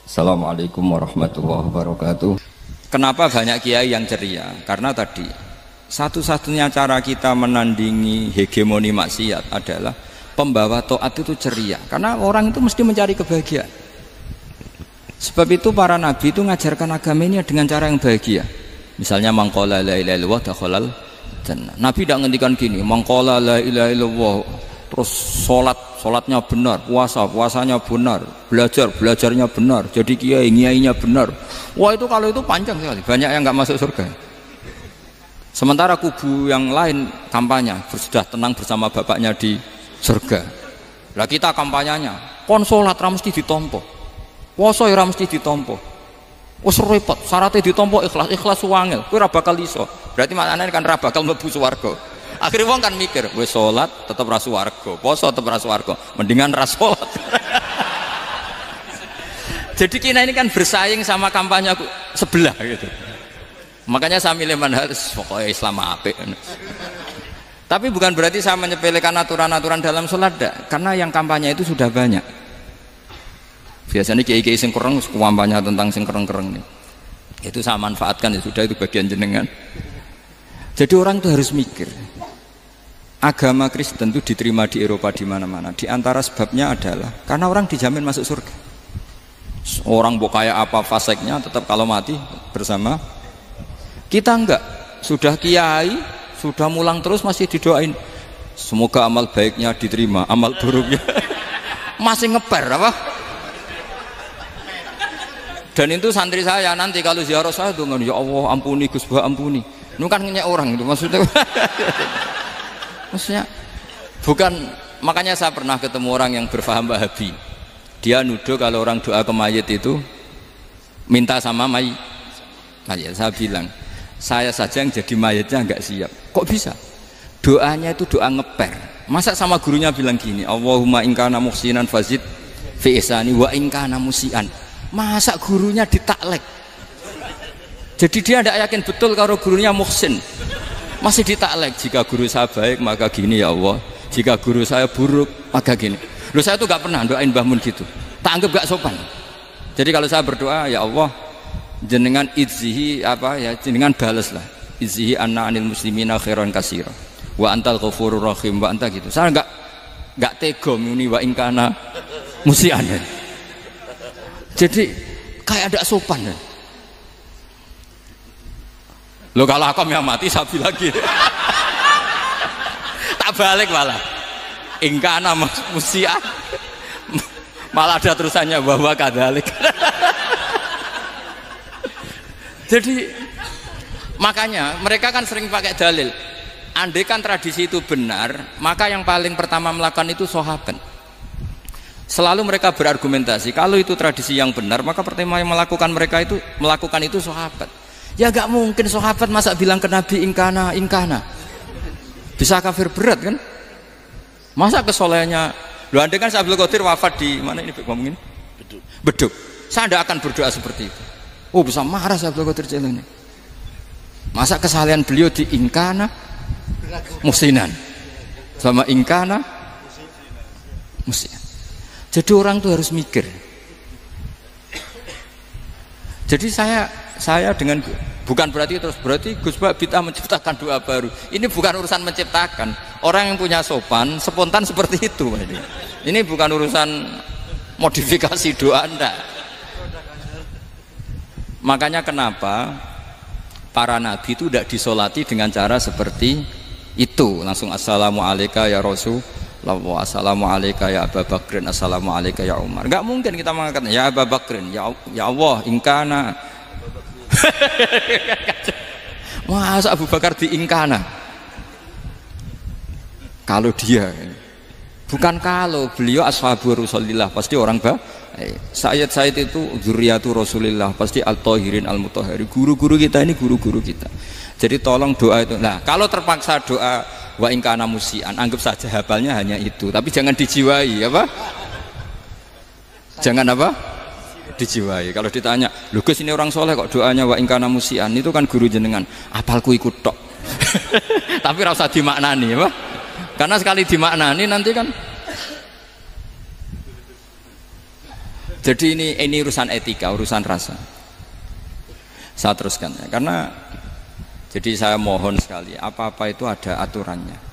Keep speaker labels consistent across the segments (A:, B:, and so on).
A: Assalamualaikum warahmatullahi wabarakatuh. Kenapa banyak kiai yang ceria? Karena tadi satu-satunya cara kita menandingi hegemoni maksiat adalah pembawa taat itu ceria. Karena orang itu mesti mencari kebahagiaan. Sebab itu para nabi itu mengajarkan agama ini dengan cara yang bahagia. Misalnya mangqala la ilaha illallah dakhalal jannah. Nabi tidak ngendikan gini, mangqala la ilaha illallah terus sholatnya benar, puasanya benar, belajarnya benar, jadi kiainya benar. Wah itu kalau itu panjang sekali, banyak yang nggak masuk surga. Sementara kubu yang lain kampanye sudah tenang bersama bapaknya di surga. Lah kita kampanyenya, kon sholat ra mesti ditompo, puasa ra mesti ditompo. Wes repot, syaratnya ditompo ikhlas wangel, kowe ra bakal iso. Berarti maknane kan ra bakal mlebu swarga. Akhirnya wong kan mikir, wis sholat tetap ra swarga, poso tetap ra swarga, mendingan ra sholat. Jadi kita ini kan bersaing sama kampanye sebelah gitu. Makanya saya milih manhaj pokoknya Islam apik. Tapi bukan berarti saya menyepelekan aturan-aturan dalam sholat, karena yang kampanye itu sudah banyak. Biasanya kiai-kiai sing kereng kampanye tentang sing kereng-kereng nih. Itu saya manfaatkan, ya sudah, itu bagian jenengan. Jadi orang itu harus mikir. Agama Kristen itu diterima di Eropa di mana-mana. Di antara sebabnya adalah karena orang dijamin masuk surga. Orang mau kayak apa faseknya tetap kalau mati bersama. Kita enggak. Sudah kiai, sudah mulang terus masih didoain. Semoga amal baiknya diterima, amal buruknya masih ngeper apa? Dan itu santri saya nanti kalau ziarah saya tuh, ya Allah ampuni Gus Bah ampuni. Ini kan ngenyek orang itu maksudnya. Maksudnya bukan, makanya saya pernah ketemu orang yang berfaham Wahabi. Dia nuduh kalau orang doa ke mayit itu minta sama mayit. Saya bilang, saya saja yang jadi mayitnya nggak siap. Kok bisa? Doanya itu doa ngeper. Masa sama gurunya bilang gini, Allahumma ingkana muhsinan fazid fi ihsani wa ingkana musian. Masa gurunya ditaklek? Jadi dia tidak yakin betul kalau gurunya muhsin. Masih ditaklek, jika guru saya baik maka gini ya Allah, jika guru saya buruk maka gini. Loh saya tuh gak pernah doain Mbah Mun gitu, tak anggap gak sopan. Jadi kalau saya berdoa, ya Allah jenengan izzihi apa ya, jenengan balas lah, izzihi anna anil muslimina khairan kasira wa antal ghafurur rahim wa anta gitu. Saya gak tega muni wa ingkana musian. Jadi kayak ada sopan ya. Lo kalau aku yang mati sapi lagi. Tak balik malah. Ingkana musia. Malah ada terusannya bahwa kadalik. Jadi makanya mereka kan sering pakai dalil. Andai kan tradisi itu benar, maka yang paling pertama melakukan itu sahabat. Selalu mereka berargumentasi kalau itu tradisi yang benar, maka pertama yang melakukan itu sahabat. Ya gak mungkin sahabat masa bilang ke Nabi ingkana. Bisa kafir berat kan? Masa kesolehannya? Loh andai kan Abdul Qadir wafat di mana ini ngomongin? Beduk. Saya tidak akan berdoa seperti itu. Oh bisa marah Abdul Qadir Jailani. Masa kesalahan beliau di ingkana musinan sama ingkana musian. Jadi orang tuh harus mikir. Jadi saya dengan bukan berarti Gus Bah bid'ah menciptakan doa baru. Ini bukan urusan menciptakan. Orang yang punya sopan spontan seperti itu. Ini bukan urusan modifikasi doa Anda. Makanya kenapa para nabi itu tidak disolati dengan cara seperti itu. Langsung assalamualaikum ya Rasul. Assalamualaikum ya Abu Bakrin, assalamualaikum ya Umar. Enggak mungkin kita mengatakan ya Abu Bakrin, ya Allah ingkana. Masa Abu Bakar di ingkana? Kalau dia bukan kalau beliau ashabu Rasulillah pasti orang Sayyid itu dzurriyyatu Rasulillah pasti al-tahirin al-mutahhari. Guru-guru kita ini guru-guru kita. Jadi tolong doa itu. Nah, kalau terpaksa doa wa ingkana musian, anggap saja hafalnya hanya itu, tapi jangan dijiwai apa? Jangan apa? Dijiwai. Kalau ditanya, "Lho Gus ini orang soleh kok doanya wa ingkana musian?" Itu kan guru jenengan, apalku ikut tok. Tapi ora usah dimaknani apa? Karena sekali dimaknani nanti kan Jadi ini urusan etika, urusan rasa. Saya teruskan ya, karena jadi saya mohon sekali, apa-apa itu ada aturannya.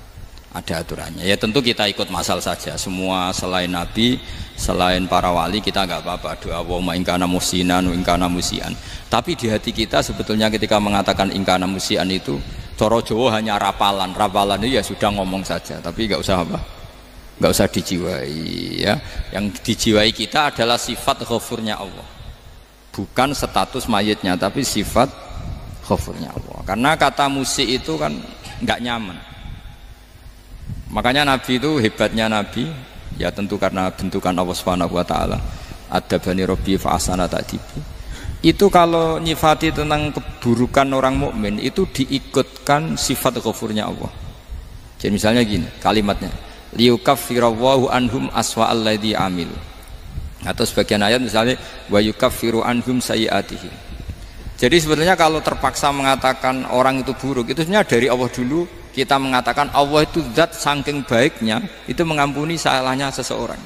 A: Ada aturannya. Ya tentu kita ikut masal saja. Semua selain Nabi, selain para wali kita nggak apa-apa. Doa wa ingkana musinan, ingkana musian. Tapi di hati kita sebetulnya ketika mengatakan ingkana musian itu, coro Jawa hanya rapalan. Rapalan itu ya sudah ngomong saja. Tapi nggak usah apa? Nggak usah dijiwai. Ya. Yang dijiwai kita adalah sifat ghafurnya Allah. Bukan status mayitnya, tapi sifat ghafurnya Allah. Karena kata musik itu kan nggak nyaman. Makanya Nabi itu hebatnya Nabi, ya tentu karena bentukan Allah Subhanahu wa taala. Adabani Rabbi fa ahsana ta'dibi. Itu kalau nyifati tentang keburukan orang mukmin itu diikutkan sifat ghafurnya Allah. Jadi misalnya gini, kalimatnya liyukaffirallahu anhum aswa alladzi amil. Atau sebagian ayat misalnya wa yukaffiru anhum sayiatihim. Jadi sebetulnya kalau terpaksa mengatakan orang itu buruk, itu sebenarnya dari Allah dulu kita mengatakan Allah itu zat saking baiknya itu mengampuni salahnya seseorang.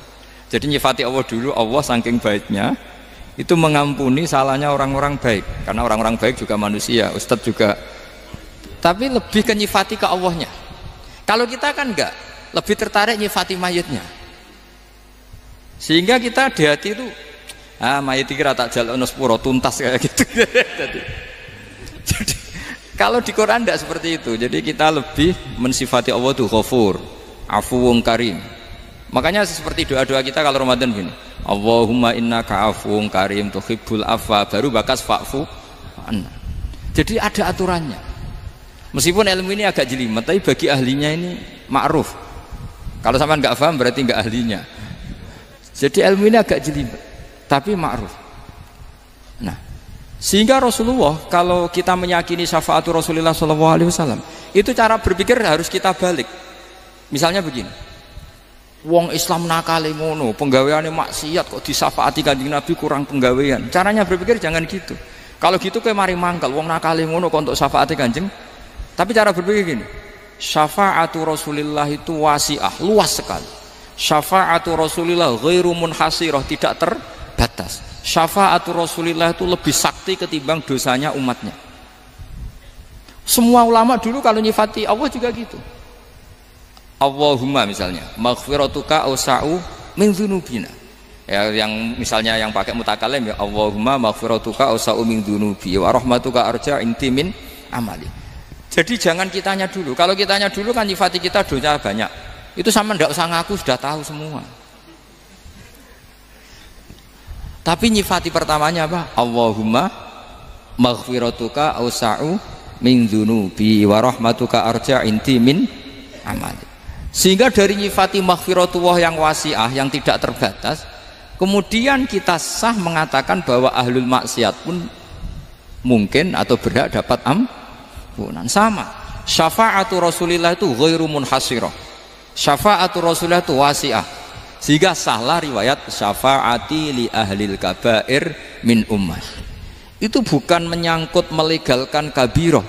A: Jadi nyifati Allah dulu, Allah saking baiknya itu mengampuni salahnya orang-orang baik. Karena orang-orang baik juga manusia, Ustadz juga. Tapi lebih ke nyifati ke Allahnya. Kalau kita kan enggak, lebih tertarik nyifati mayitnya. Sehingga kita di hati itu mayit kira tak jalono sepuro tuntas kayak gitu. Jadi kalau di Quran tidak seperti itu. Jadi kita lebih mensifati Allah itu Ghafur, Afuwun Karim. Makanya seperti doa-doa kita kalau Ramadan gini, Allahumma innaka afuwun karim tuhibbul afwa, baru bakas fa'fu anna. Jadi ada aturannya. Meskipun ilmu ini agak jelimet, tapi bagi ahlinya ini ma'ruf. Kalau sampean nggak paham berarti nggak ahlinya. Jadi ilmu ini agak jelimet, tapi ma'ruf. Nah, sehingga Rasulullah kalau kita meyakini syafaatu Rasulullah SAW, itu cara berpikir harus kita balik. Misalnya begini, wong Islam nakale ngono, penggaweane maksiat kok disyafaati Kanjeng Nabi kurang penggawean. Caranya berpikir jangan gitu. Kalau gitu kayak mari mangkal, wong nakale ngono kok untuk syafaati Kanjeng. Tapi cara berpikir gini, syafaatu Rasulullah itu wasi'ah, luas sekali. Syafaatu Rasulullah ghairu munhasirah, tidak terbatas. Syafaatu Rasulullah itu lebih sakti ketimbang dosanya umatnya. Semua ulama dulu kalau nyifati Allah juga gitu. Allahumma misalnya maghfiratuka awsa'u min dzunubina. Ya, yang misalnya yang pakai mutakalim ya Allahumma maghfiratuka awsa'u min dzunubi wa rahmatuka arja inti min amali. Jadi jangan kitanya dulu. Kalau kitanya dulu kan nyifati kita dosa banyak. Itu sama ndak usah ngaku sudah tahu semua. Tapi nyifati pertamanya apa? Allahumma maghfiratuka awsa'u min dzunubi wa rahmatuka arja inti min amali. Sehingga dari nyifati maghfiratullah yang wasi'ah, yang tidak terbatas, kemudian kita sah mengatakan bahwa ahlul maksiat pun mungkin atau berhak dapat ampunan. Sama, syafaatu Rasulillah itu ghairu munhasirah, syafaatu Rasulillah itu wasi'ah. Sehingga sahlah riwayat syafaati li ahlil kabair min ummah. Itu bukan menyangkut melegalkan kabirah,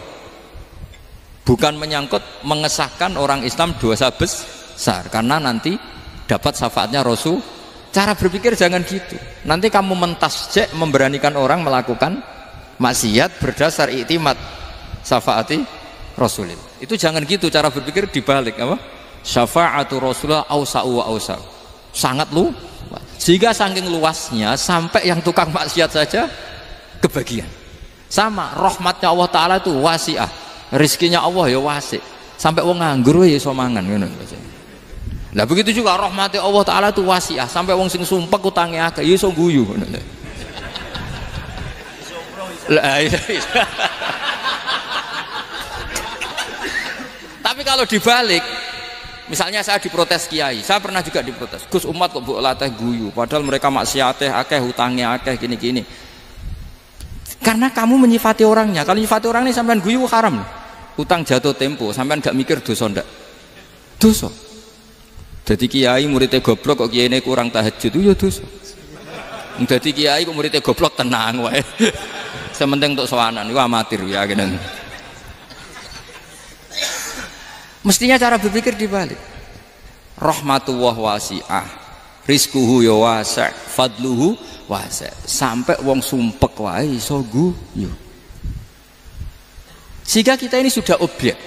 A: bukan menyangkut mengesahkan orang Islam dosa besar, karena nanti dapat syafaatnya Rasul. Cara berpikir jangan gitu. Nanti kamu mentasjek, memberanikan orang melakukan maksiat berdasar iktimat syafaati Rasulillah. Itu jangan gitu cara berpikir, dibalik apa? Syafaatu Rasulullah awsa'u wa awsa'u, sangat luas. Sehingga saking luasnya sampai yang tukang maksiat saja kebagian. Sama rahmatnya Allah Ta'ala itu wasi'ah, rizkinya Allah ya wasi, sampai wong nganggur ya iso mangan ngono. Lah begitu juga rahmati Allah Ta'ala itu wasi'ah, sampai wong sing sumpek utange akeh ya iso guyu ngono. Tapi kalau dibalik, misalnya saya diprotes kiai, saya pernah juga diprotes, Gus umat kok mbok latih guyu padahal mereka maksiate akeh, hutangnya akeh, gini-gini. Karena kamu menyifati orangnya. Kalau menyifati orang ini sampean guyu haram. Utang jatuh tempo, sampean gak mikir dosa ndak? Dosa. Jadi kiai muridnya goblok kok kiai ini kurang tahajud itu ya dosa. Jadi kiai kok muridnya goblok tenang wae. Sementing untuk sowanan itu amatir ya gini. Mestinya cara berpikir dibalik. Rahmatullah wasi'ah, rizquhu ya wasi', fadluhu wasi'. Sampai wong sumpek wae iso guyu. Jika kita ini sudah objek.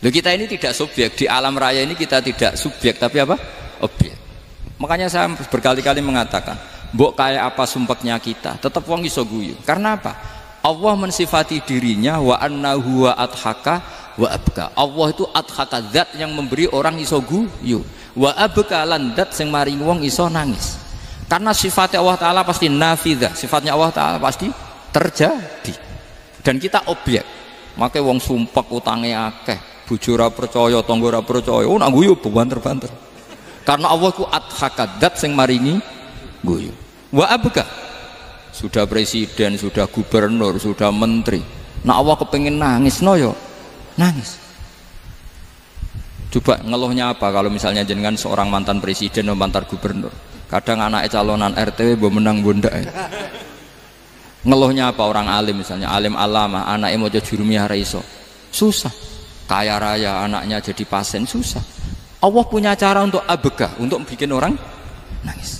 A: Loh, kita ini tidak subjek, di alam raya ini kita tidak subjek tapi apa? Objek. Makanya saya berkali-kali mengatakan, mbok kayak apa sumpeknya kita, tetap wong iso guyu. Karena apa? Allah mensifati dirinya wa annahu wa adhaka wa abka. Allah itu adhaka, zat yang memberi orang iso guyu. Wa abka lan zat sing maringi wong iso nangis. Karena sifatnya Allah Ta'ala pasti nafidah, sifatnya Allah Ta'ala pasti terjadi. Dan kita objek. Makanya wong sumpek utange akeh, bojo ora percaya, tangga ora percaya, nak guyu banter-banter. Karena Allah ku adhaka, zat sing maringi guyu. Wa abka, sudah presiden, sudah gubernur, sudah menteri, nah Allah kepengin nangis no yo nangis. Coba ngeluhnya apa kalau misalnya jenengan seorang mantan presiden atau mantan gubernur, kadang anaknya calonan RT mbok menang bondak. Ngeluhnya apa orang alim, misalnya alim alama, anaknya mau jadi jurumiyah ra iso, susah. Kaya raya anaknya jadi pasien, susah. Allah punya cara untuk abegah, untuk bikin orang nangis.